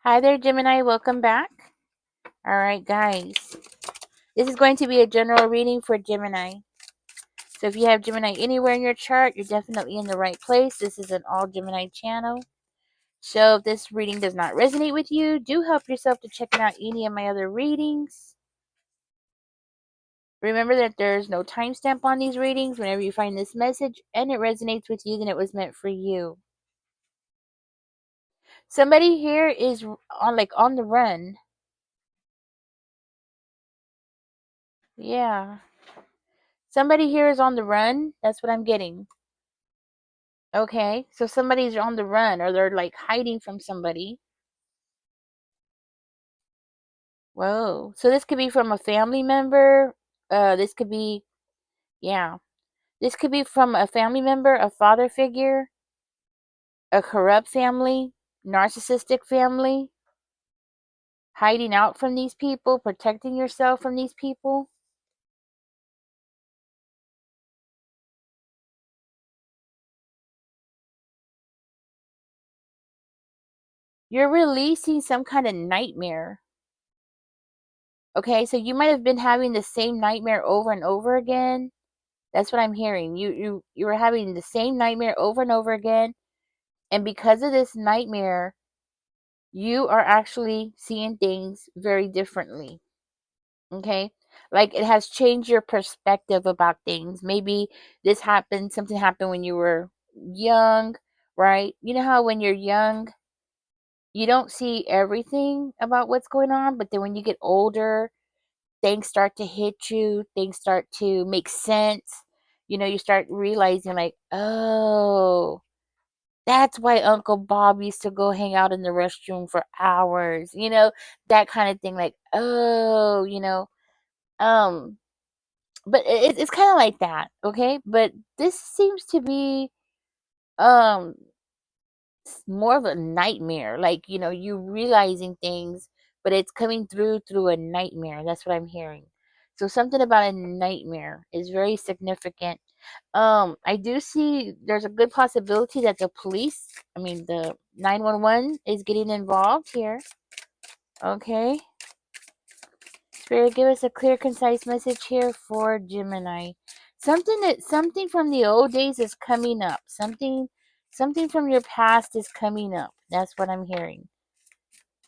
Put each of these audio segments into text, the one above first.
Hi there, Gemini. Welcome back. All right, guys. This is going to be a general reading for Gemini. So if you have Gemini anywhere in your chart, you're definitely in the right place. This is an all Gemini channel. So if this reading does not resonate with you, do help yourself to checking out any of my other readings. Remember that there's no timestamp on these readings. Whenever you find this message and it resonates with you, then it was meant for you. Somebody here is on the run. Yeah. Somebody here is on the run. That's what I'm getting. Okay, so somebody's on the run or they're like hiding from somebody. Whoa. So this could be from a family member. This could be, yeah. This could be from a family member, a father figure, a corrupt family, narcissistic family, hiding out from these people, protecting yourself from these people. You're releasing some kind of nightmare. Okay, so you might have been having the same nightmare over and over again. That's what I'm hearing. You were having the same nightmare over and over again. And because of this nightmare, you are actually seeing things very differently. Okay? Like it has changed your perspective about things. Maybe something happened when you were young, right? You know how when you're young, you don't see everything about what's going on, but then when you get older, things start to hit you, things start to make sense. You start realizing, like, oh, that's why Uncle Bob used to go hang out in the restroom for hours, that kind of thing. Like, oh, um, but it's kind of like that, okay? But this seems to be um more of a nightmare, like you realizing things, but it's coming through a nightmare. That's what I'm hearing. So something about a nightmare is very significant. I do see there's a good possibility that the 911 is getting involved here. Okay. Spirit, give us a clear, concise message here for Gemini. Something from the old days is coming up. Something from your past is coming up. That's what I'm hearing.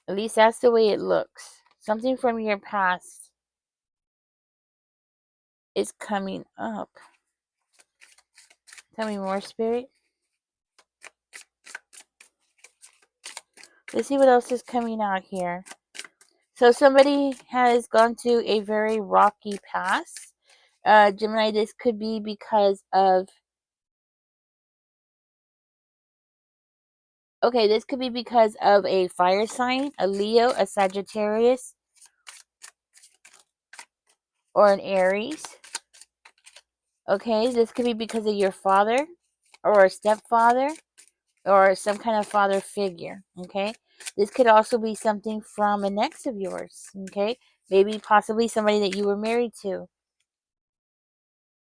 At least that's the way it looks. Something from your past is coming up. Tell me more, Spirit. Let's see what else is coming out here. So somebody has gone through a very rocky past. Gemini, this could be because of... Okay, this could be because of a fire sign, a Leo, a Sagittarius, or an Aries. Okay, this could be because of your father or a stepfather or some kind of father figure. Okay, this could also be something from an ex of yours. Okay, maybe possibly somebody that you were married to,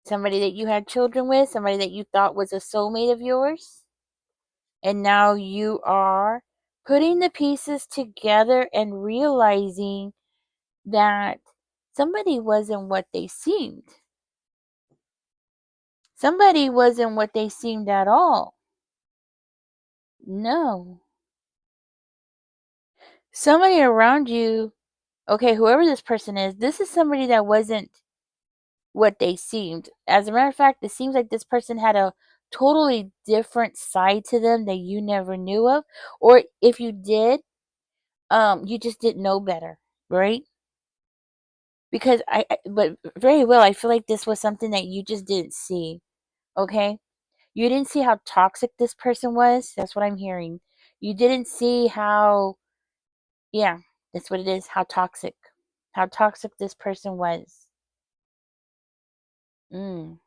somebody that you had children with, somebody that you thought was a soulmate of yours. And now you are putting the pieces together and realizing that somebody wasn't what they seemed. Somebody wasn't what they seemed at all. No. Somebody around you, okay, whoever this person is, this is somebody that wasn't what they seemed. As a matter of fact, it seems like this person had a totally different side to them that you never knew of. Or if you did, you just didn't know better, right? Because but very well, I feel like this was something that you just didn't see. Okay, you didn't see how toxic this person was. That's what I'm hearing. You didn't see how... Yeah, that's what it is. How toxic this person was. mm.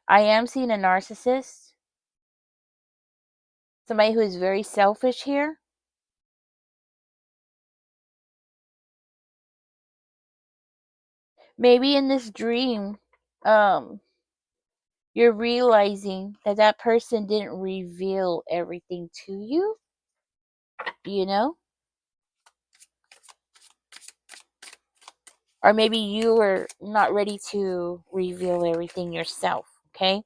I am seeing a narcissist, somebody who is very selfish here. Maybe in this dream, um you're realizing that that person didn't reveal everything to you. you know? Or maybe you were not ready to reveal everything yourself, okay?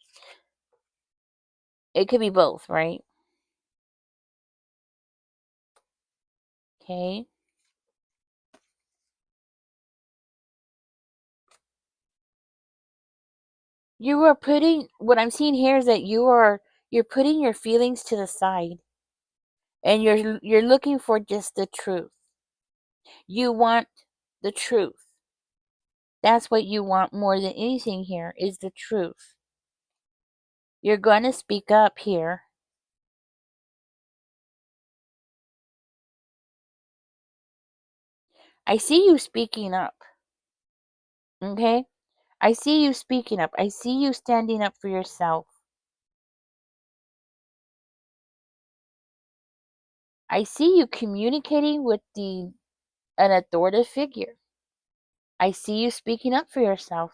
It could be both, right? Okay. You are putting, what I'm seeing here is that you're putting your feelings to the side, and you're looking for just the truth. You want the truth. That's what you want more than anything here is the truth. You're going to speak up here. I see you speaking up. Okay? I see you speaking up. I see you standing up for yourself. I see you communicating with an authoritative figure. I see you speaking up for yourself.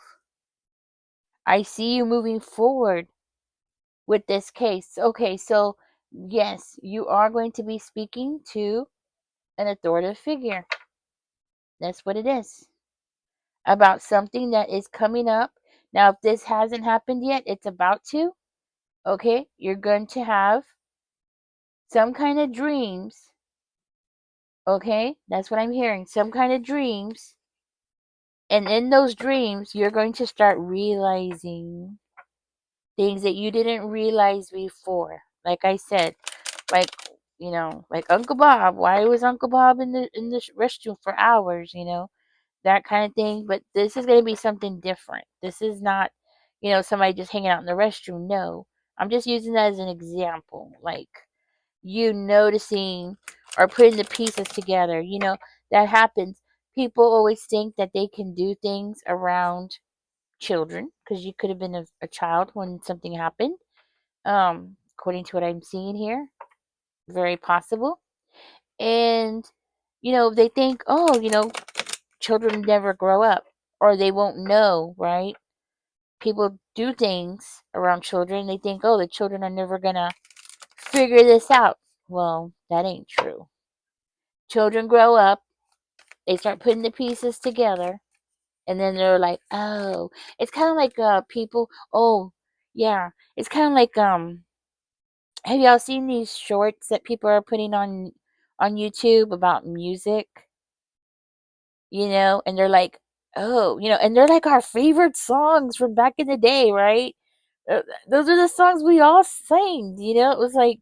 I see you moving forward with this case. Okay, so yes, you are going to be speaking to an authoritative figure. That's what it is. About something that is coming up. Now, if this hasn't happened yet, it's about to. Okay, you're going to have some kind of dreams. Okay, that's what I'm hearing. Some kind of dreams. And in those dreams, you're going to start realizing things that you didn't realize before. Like I said, like like Uncle Bob. Why was Uncle Bob in the restroom for hours? That kind of thing. But this is going to be something different. This is not, somebody just hanging out in the restroom. No, I'm just using that as an example. Like you noticing or putting the pieces together. That happens. People always think that they can do things around children because you could have been a child when something happened. According to what I'm seeing here, very possible. And they think, oh, children never grow up or they won't know, right? People do things around children. They think, oh, the children are never gonna figure this out. Well, that ain't true. Children grow up, they start putting the pieces together, and then they're like, oh, it's kind of like people. Oh, yeah, it's kind of like have y'all seen these shorts that people are putting on YouTube about music? And they're like, oh, and they're like our favorite songs from back in the day, right? Those are the songs we all sang. It was like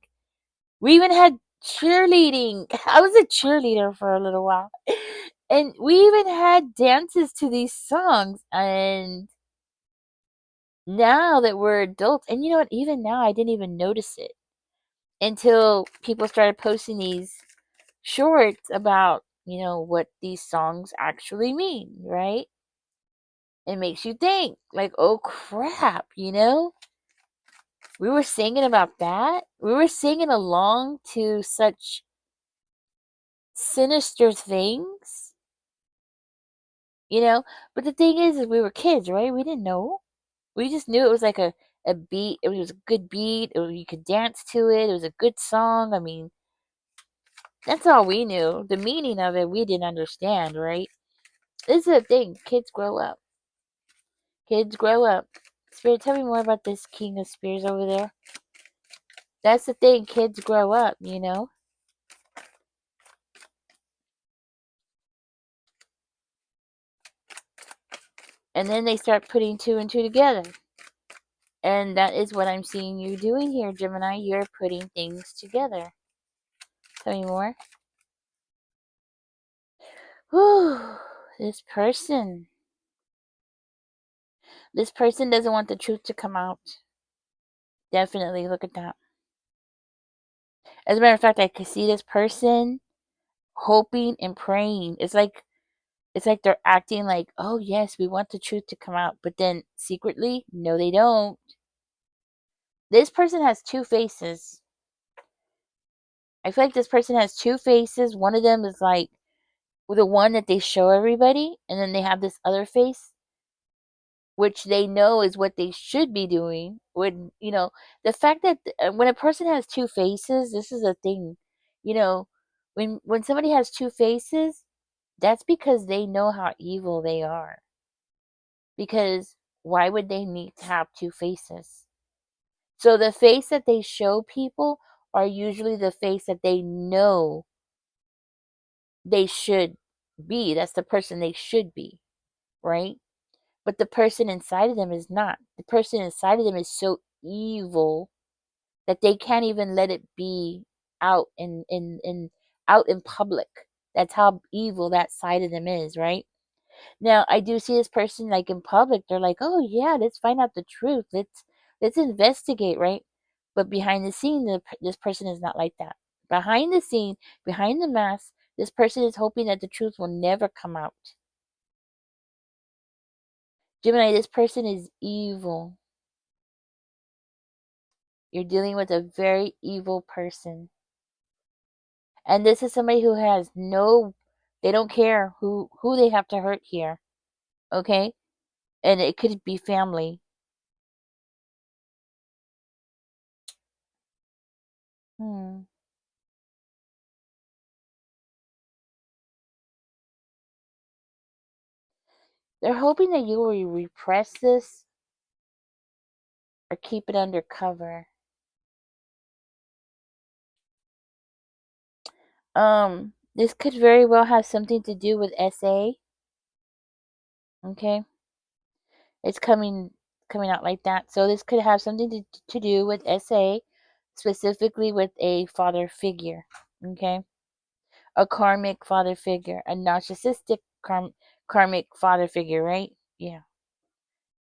we even had cheerleading. I was a cheerleader for a little while. And we even had dances to these songs. And now that we're adults, and you know what, even now I didn't even notice it until people started posting these shorts about, what these songs actually mean, right? It makes you think, like, oh crap, we were singing about that. We were singing along to such sinister things, But the thing is we were kids, right? We didn't know. We just knew it was like a beat. It was a good beat. You could dance to it. It was a good song. I mean, that's all we knew. The meaning of it, we didn't understand, right? This is the thing. Kids grow up. Kids grow up. Spirit, tell me more about this King of Spears over there. That's the thing. Kids grow up. And then they start putting two and two together. And that is what I'm seeing you doing here, Gemini. You're putting things together. Tell me more. Whew. This person. This person doesn't want the truth to come out. Definitely. Look at that. As a matter of fact, I can see this person hoping and praying. It's like they're acting like, oh yes, we want the truth to come out, but then secretly, no, they don't. This person has two faces. I feel like this person has two faces. One of them is like the one that they show everybody, and then they have this other face, which they know is what they should be doing. The fact that when a person has two faces, this is a thing, you know, When somebody has two faces, that's because they know how evil they are. Because why would they need to have two faces? So the face that they show people are usually the face that they know they should be. That's the person they should be, right? But the person inside of them is not. The person inside of them is so evil that they can't even let it be out in public. That's how evil that side of them is, right? Now, I do see this person like in public. They're like, "Oh yeah, let's find out the truth. Let's investigate," right? But behind the scene, this person is not like that. Behind the scene, behind the mask, this person is hoping that the truth will never come out. Gemini, this person is evil. You're dealing with a very evil person. And this is somebody who has no, they don't care who they have to hurt here. Okay? And it could be family. Hmm. They're hoping that you will repress this or keep it under cover. This could very well have something to do with SA. Okay? It's coming out like that. So this could have something to do with SA, specifically with a father figure. Okay? A karmic father figure, a narcissistic karmic father figure, right? Yeah.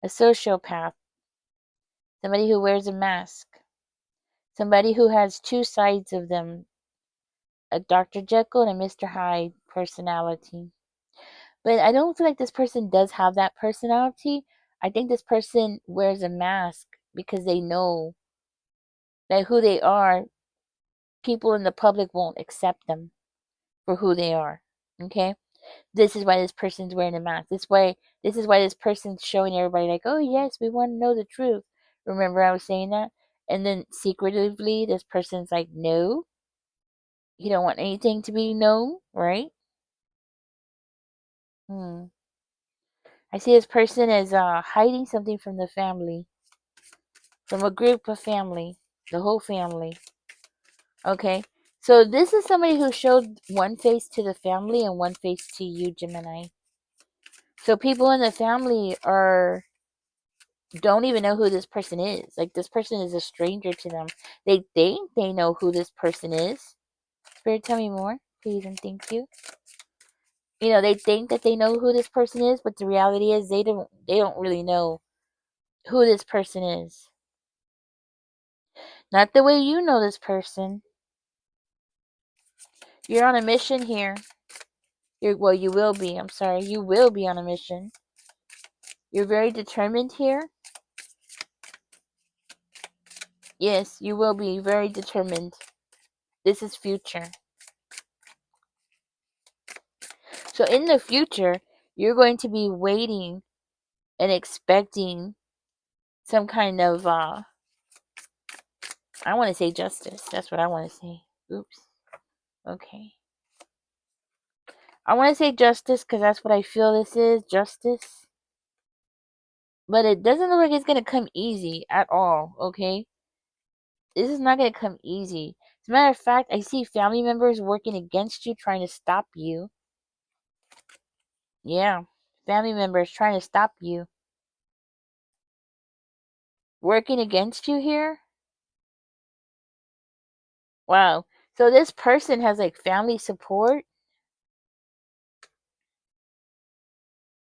A sociopath, somebody who wears a mask, somebody who has two sides of them, a Dr. Jekyll and a Mr. Hyde personality. But I don't feel like this person does have that personality. I think this person wears a mask because they know that who they are, people in the public won't accept them for who they are. Okay? This is why this person's wearing a mask. This is why this person's showing everybody like, oh yes, we want to know the truth. Remember I was saying that? And then secretively this person's like, no, you don't want anything to be known, right? Hmm. I see this person as hiding something from the family, from a group of family, the whole family. Okay, so this is somebody who showed one face to the family and one face to you, Gemini. So people in the family are don't even know who this person is. Like this person is a stranger to them. They think they know who this person is. Spirit, tell me more, please and thank you. You know, they think that they know who this person is, but the reality is they don't really know who this person is. Not the way you know this person. You're on a mission here. Well, you will be. I'm sorry. You will be on a mission. You're very determined here. Yes, you will be very determined. This is future. So in the future, you're going to be waiting and expecting some kind of I want to say justice. That's what I want to say. Oops. Okay. I want to say justice because that's what I feel this is, justice. But it doesn't look like it's going to come easy at all, okay? This is not going to come easy. As a matter of fact, I see family members working against you, trying to stop you. Yeah, family members trying to stop you. Working against you here? Wow. So this person has like family support?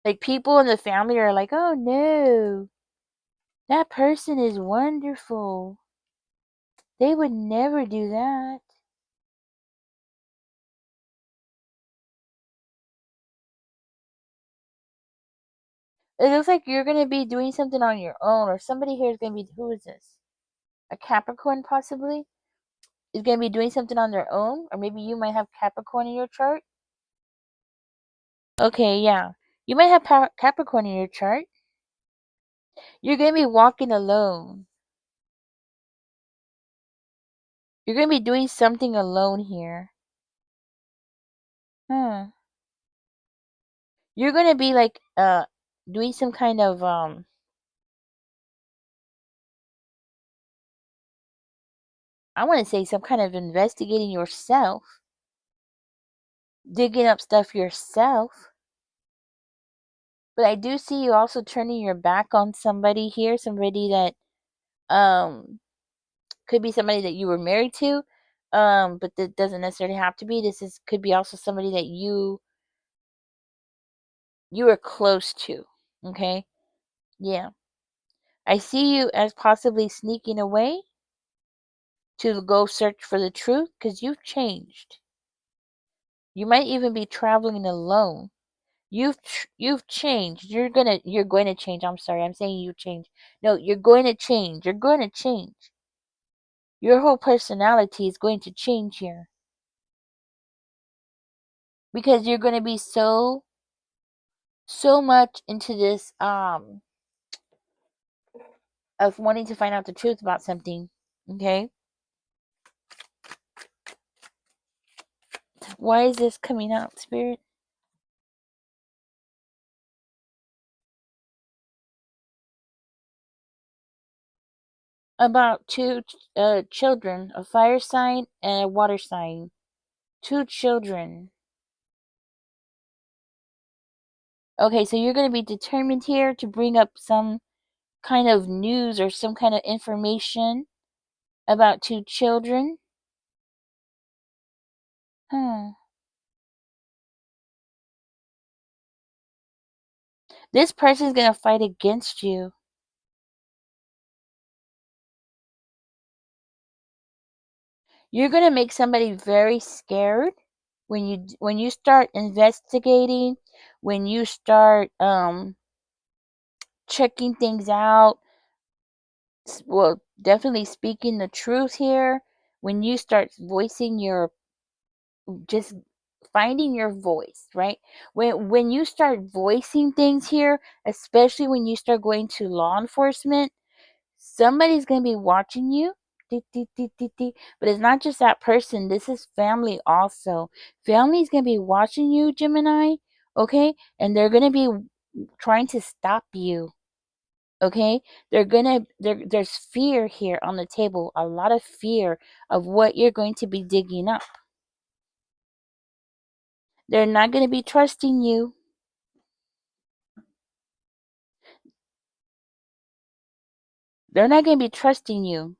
Like people in the family are like, oh no, that person is wonderful. They would never do that. It looks like you're going to be doing something on your own, or somebody here is going to be, who is this? A Capricorn possibly? Is going to be doing something on their own, or maybe you might have Capricorn in your chart. Okay, yeah. You might have Capricorn in your chart. You're going to be walking alone. You're going to be doing something alone here. Huh. You're gonna be like doing some kind of I want to say some kind of investigating yourself, digging up stuff yourself. But I do see you also turning your back on somebody here, somebody that um could be somebody that you were married to, but that doesn't necessarily have to be. This is could be also somebody that you were close to. Okay, yeah, I see you as possibly sneaking away to go search for the truth because you've changed. You might even be traveling alone. You've changed. You're going to change. I'm sorry. I'm saying you change. No, you're going to change. You're going to change. Your whole personality is going to change here because you're going to be so much into this of wanting to find out the truth about something. Okay? Why is this coming out, Spirit? About two children, a fire sign and a water sign. Two children. Okay, so you're going to be determined here to bring up some kind of news or some kind of information about two children. Huh. This person's going to fight against you. You're going to make somebody very scared when you start investigating, when you start checking things out, well, definitely speaking the truth here, when you start voicing your just finding your voice, right? When you start voicing things here, especially when you start going to law enforcement, somebody's going to be watching you. But it's not just that person. This is family also. Family's going to be watching you, Gemini, okay? And they're going to be trying to stop you, okay? There's fear here on the table, a lot of fear of what you're going to be digging up. They're not going to be trusting you. They're not going to be trusting you.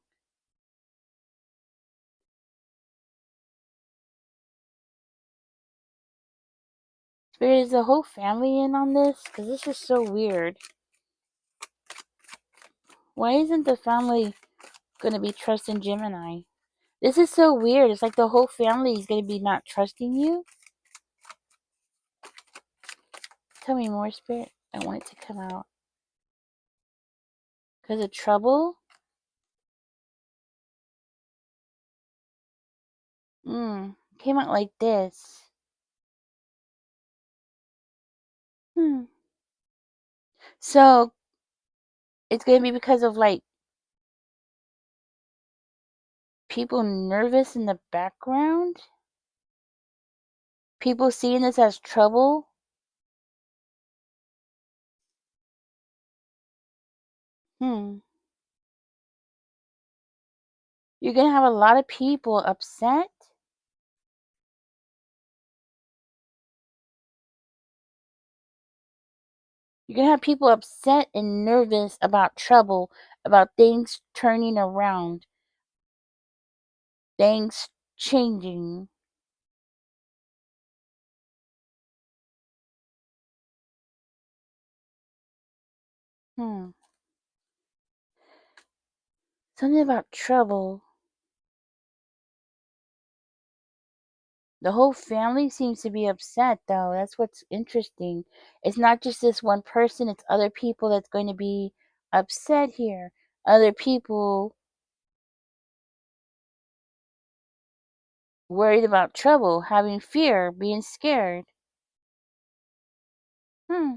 Spirit, is the whole family in on this? Because this is so weird. Why isn't the family going to be trusting Gemini? This is so weird. It's like the whole family is going to be not trusting you. Tell me more, Spirit. I want it to come out. Because of trouble? Came out like this. So, it's going to be because of like people nervous in the background? People seeing this as trouble? Hmm. You're going to have a lot of people upset. You're going to have people upset and nervous about trouble, about things turning around, things changing. Hmm. Something about trouble. The whole family seems to be upset, though. That's what's interesting. It's not just this one person, it's other people that's going to be upset here. Other people worried about trouble, having fear, being scared. Hmm.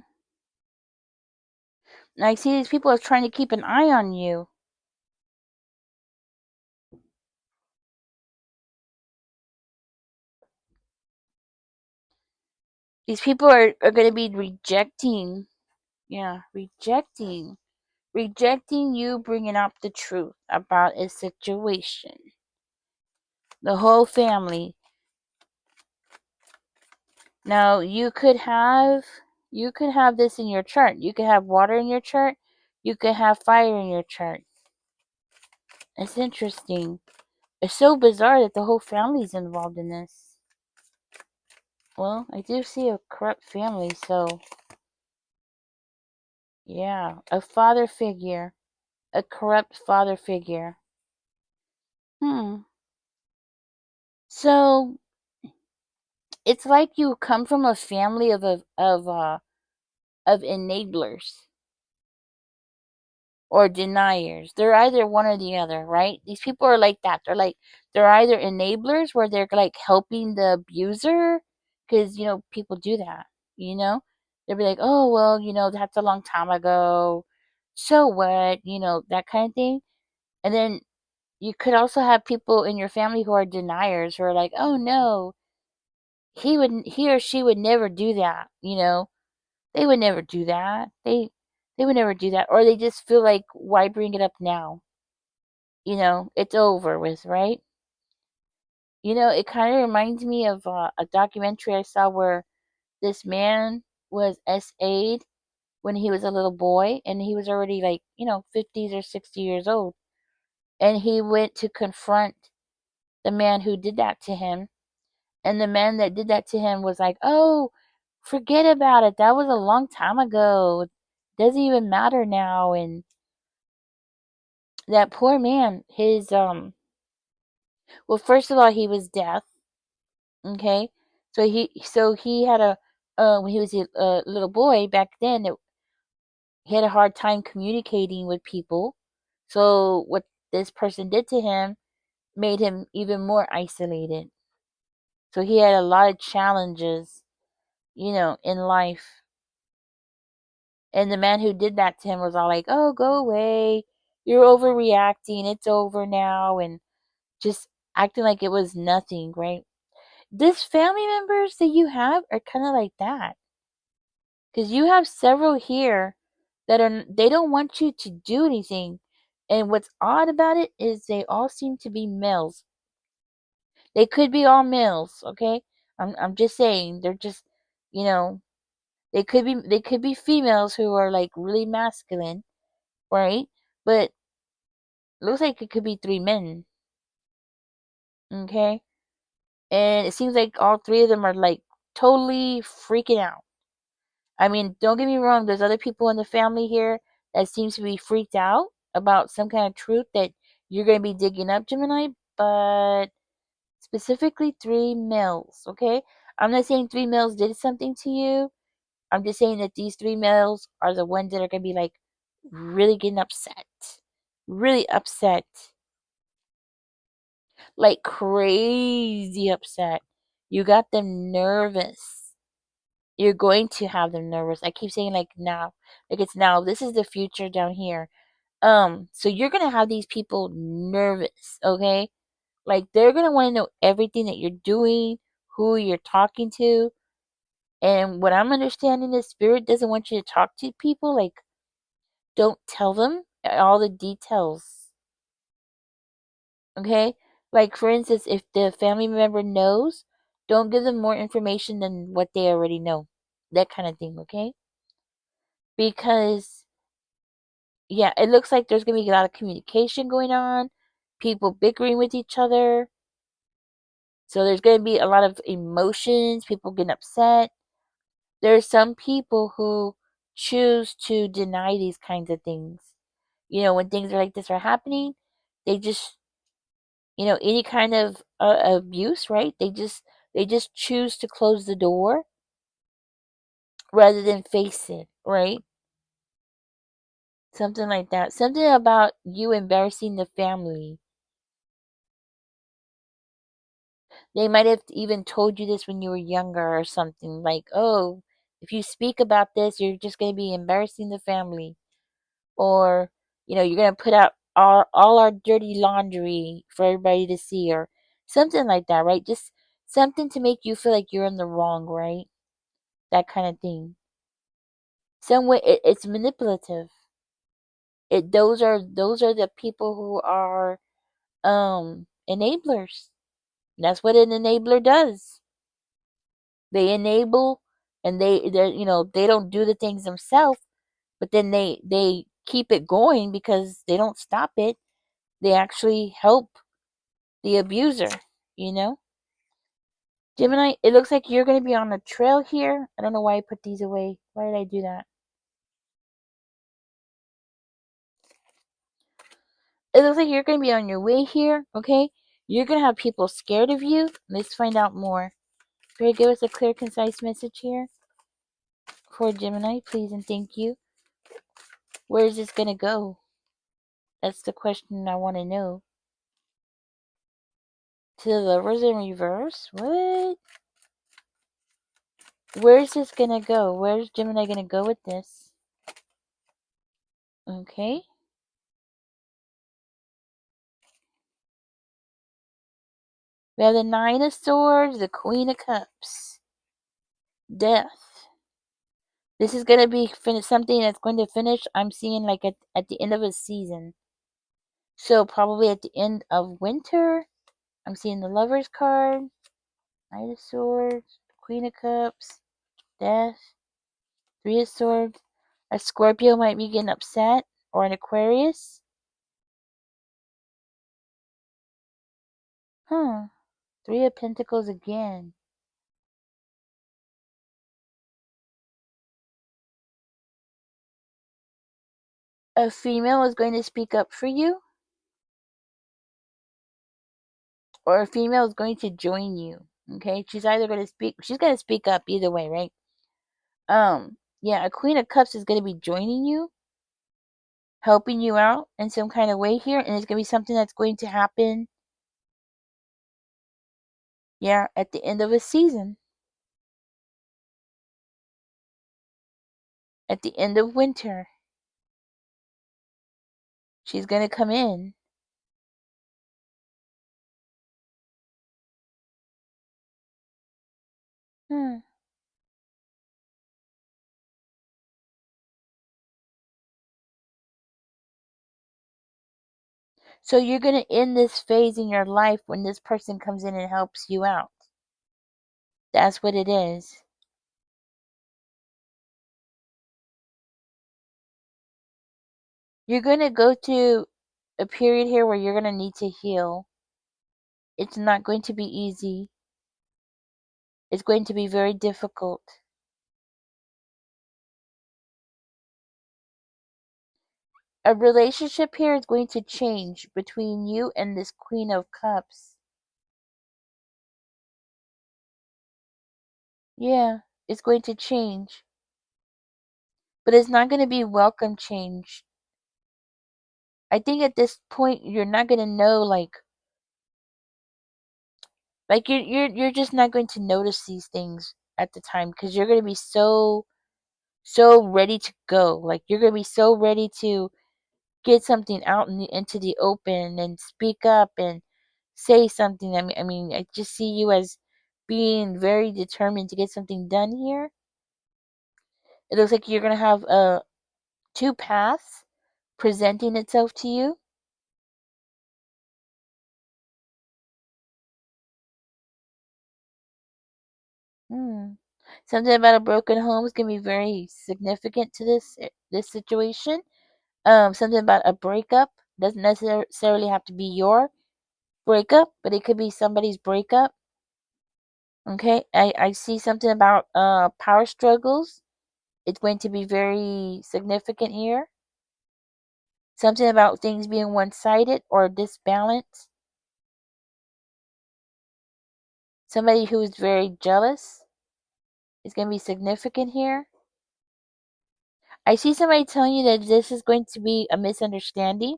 And I see these people are trying to keep an eye on you. These people are going to be rejecting, yeah, rejecting you bringing up the truth about a situation. The whole family. Now you could have this in your chart. You could have water in your chart. You could have fire in your chart. It's interesting. It's so bizarre that the whole family's involved in this. Well, I do see a corrupt family, so yeah, a father figure, a corrupt father figure. So it's like you come from a family of enablers or deniers. They're either one or the other, right? These people are like that. They're either enablers where they're like helping the abuser, because people do that. You know, they'll be like, oh well, that's a long time ago. So what? That kind of thing. And then you could also have people in your family who are deniers, who are like, oh no, he or she would never do that. They would never do that. They would never do that. Or they just feel like, why bring it up now? It's over with, right? It kind of reminds me of a documentary I saw where this man was SA'd when he was a little boy, and he was already like, 50s or 60 years old. And he went to confront the man who did that to him. And the man that did that to him was like, oh, forget about it. That was a long time ago. It doesn't even matter now. And that poor man, well, first of all, he was deaf. Okay. So he had when he was a little boy back then, he had a hard time communicating with people. So what this person did to him made him even more isolated. So he had a lot of challenges, in life. And the man who did that to him was all like, oh, go away. You're overreacting. It's over now. And just acting like it was nothing, right? This family members that you have are kind of like that. Because you have several here they don't want you to do anything. And what's odd about it is they all seem to be males. They could be all males, okay? I'm just saying, they're just, you know, they could be females who are like really masculine, right? But looks like it could be three men, okay? And it seems like all three of them are like totally freaking out. I mean, don't get me wrong, there's other people in the family here that seems to be freaked out about some kind of truth that you're going to be digging up, Gemini, but specifically three males, okay? I'm not saying three males did something to you. I'm just saying that these three males are the ones that are going to be like really getting upset. Really upset. Like crazy upset. You got them nervous. You're going to have them nervous. I keep saying like now. Like it's now. This is the future down here. So you're gonna have these people nervous, okay? Like they're gonna want to know everything that you're doing, who you're talking to. And what I'm understanding is spirit doesn't want you to talk to people. Like don't tell them all the details. Okay? Like for instance, if the family member knows, don't give them more information than what they already know. That kind of thing, okay? Because yeah, it looks like there's gonna be a lot of communication going on, people bickering with each other. So there's gonna be a lot of emotions, people getting upset. There's some people who choose to deny these kinds of things. When things are like this are happening, they just, any kind of abuse, right? They just choose to close the door rather than face it, right? Something like that. Something about you embarrassing the family. They might have even told you this when you were younger or something like, oh, if you speak about this, you're just going to be embarrassing the family. Or, you're going to put out all our dirty laundry for everybody to see, or something like that, right? Just something to make you feel like you're in the wrong, right? that kind of thing. Some way it's manipulative. Those are the people who are enablers. That's what an enabler does. They enable, and they don't do the things themselves, but then they keep it going because they don't stop it. They actually help the abuser, you know? Gemini, it looks like you're going to be on a trail here. I don't know why I put these away. Why did I do that? It looks like you're going to be on your way here, okay? You're going to have people scared of you. Let's find out more. Very give us a clear, concise message here for Gemini, please and thank you. Where is this going to go? That's the question I want to know. To the Lovers in reverse? What? Where's this going to go? Where's Gemini going to go with this? Okay. We have the Nine of Swords, the Queen of Cups, Death. This is going to be something that's going to finish, I'm seeing, like at the end of a season. So probably at the end of winter. I'm seeing the Lovers card, Knight of Swords, Queen of Cups, Death, Three of Swords. A Scorpio might be getting upset, or an Aquarius. Three of Pentacles again. A female is going to speak up for you, or a female is going to join you. Okay, she's going to speak up either way, right? Yeah, a Queen of Cups is going to be joining you, helping you out in some kind of way here, and it's going to be something that's going to happen, yeah, at the end of a season. At the end of winter. She's going to come in. Hmm. So you're going to end this phase in your life when this person comes in and helps you out. That's what it is. You're going to go to a period here where you're going to need to heal. It's not going to be easy. It's going to be very difficult. A relationship here is going to change between you and this Queen of Cups. Yeah, it's going to change. But it's not going to be welcome change. I think at this point you're not going to know, like you're just not going to notice these things at the time, because you're going to be so ready to go. Like you're going to be so ready to get something out into the open and speak up and say something. I mean, I just see you as being very determined to get something done here. It looks like you're going to have two paths presenting itself to you. Something about a broken home is going to be very significant to this situation. Something about a breakup doesn't necessarily have to be your breakup, but it could be somebody's breakup. Okay, I see something about power struggles. It's going to be very significant here. Something about things being one-sided or disbalanced. Somebody who is very jealous is going to be significant here. I see somebody telling you that this is going to be a misunderstanding,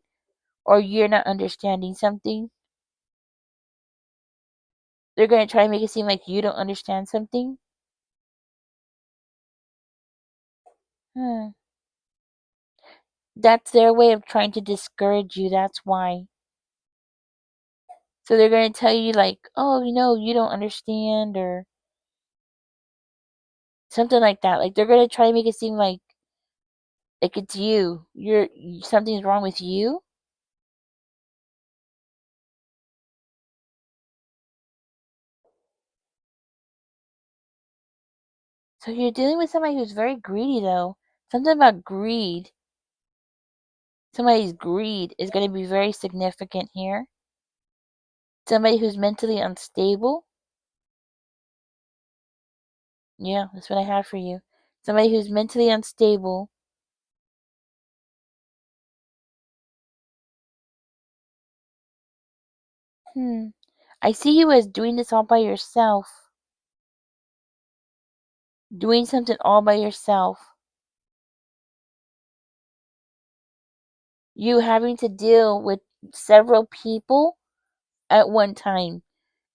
or you're not understanding something. They're going to try to make it seem like you don't understand something. Hmm. That's their way of trying to discourage you. That's why. So they're going to tell you, like, oh, you don't understand, or Something like that. Like they're gonna try to make it seem like it's you. Something's wrong with you. So you're dealing with somebody who's very greedy, though. Something about greed. Somebody's greed is going to be very significant here. Somebody who's mentally unstable. Yeah, that's what I have for you. Somebody who's mentally unstable. I see you as doing this all by yourself. Doing something all by yourself. You having to deal with several people at one time.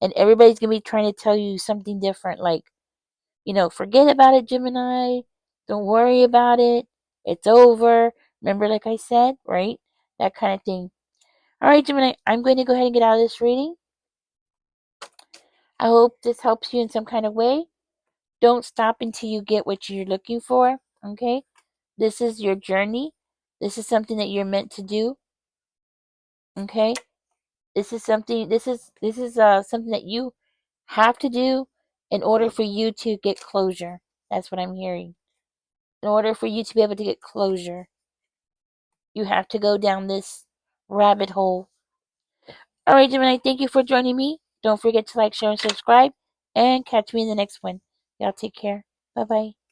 And everybody's going to be trying to tell you something different. Like, forget about it, Gemini. Don't worry about it. It's over. Remember, like I said, right? That kind of thing. All right, Gemini, I'm going to go ahead and get out of this reading. I hope this helps you in some kind of way. Don't stop until you get what you're looking for, okay? This is your journey. This is something that you're meant to do, okay? This is something that you have to do in order for you to get closure. That's what I'm hearing. In order for you to be able to get closure, you have to go down this rabbit hole. All right, Gemini, thank you for joining me. Don't forget to like, share, and subscribe, and catch me in the next one. Y'all take care. Bye bye.